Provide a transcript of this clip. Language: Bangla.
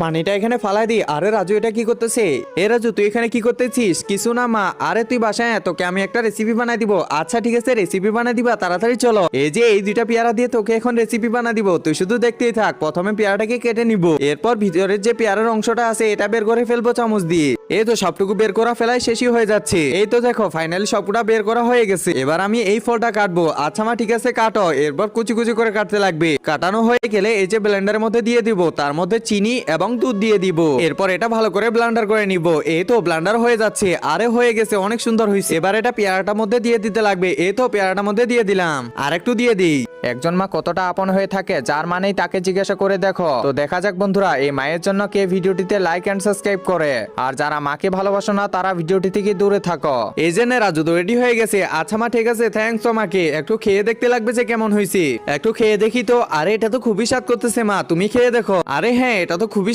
পানিটা এখানে ফালাই দি। আরে রাজু এটা কি করতেছে? এ রাজু তুই এখানে কি করতেছিস? কিছু না মা। আরে তুই বাসায় আয়, তোকে আমি একটা রেসিপি বানাই দিব। আচ্ছা ঠিক আছে, রেসিপি বানাই দিবা, তাড়াতাড়ি চলো। এই যে এই দুইটা পেয়ারা দিয়ে তোকে এখন রেসিপি বানাই দিব, তুই শুধু দেখতেই থাক। প্রথমে পেয়ারাটাকে কেটে নিব, এরপর ভিতরের যে পেয়ারার অংশটা আছে এটা বের করে ফেলবো চামচ দিয়ে। এই তো সবটুকু বের করা ফেলাই শেষই হয়ে যাচ্ছে। এই তো দেখো ফাইনালি সবটা বের করা হয়ে গেছে। এবার আমি এই ফলটা কাটবো। আচ্ছা মা ঠিক আছে কাটো। এরপর কুচি কুচি করে কাটতে লাগবে। কাটানো হয়ে গেলে এই যে ব্লেন্ডারের মধ্যে দিয়ে দিব, তার মধ্যে চিনি এবং দুধ দিয়ে দিব। এরপর এটা ভালো করে ব্লেন্ডার করে নিব। এই তো ব্লেন্ডার হয়ে যাচ্ছে। আরে হয়ে গেছে, অনেক সুন্দর হয়েছে। এবার এটা পেয়ারাটার মধ্যে দিয়ে দিতে লাগবে। এই তো পেয়ারাটার মধ্যে দিয়ে দিলাম, আর একটু দিয়ে দিই। একজন মা কতটা আপন হয়ে থাকে, যার মানেই তাকে জিজ্ঞাসা করে দেখো। তো দেখা যাক বন্ধুরা, এই মায়ের জন্য কে ভিডিওটিতে লাইক এন্ড সাবস্ক্রাইব করে, আর যারা মাকে ভালোবাসো না তারা ভিডিওটি থেকে দূরে থাকো। এই জন্য রাজু তো রেডি হয়ে গেছে। আচ্ছা মা ঠিক আছে, থ্যাঙ্কস তোমাকে। একটু খেয়ে দেখতে লাগবে যে কেমন হয়েছে। একটু খেয়ে দেখি তো। আরে এটা তো খুবই স্বাদ করতেছে মা, তুমি খেয়ে দেখো। আরে হ্যাঁ, এটা তো খুবই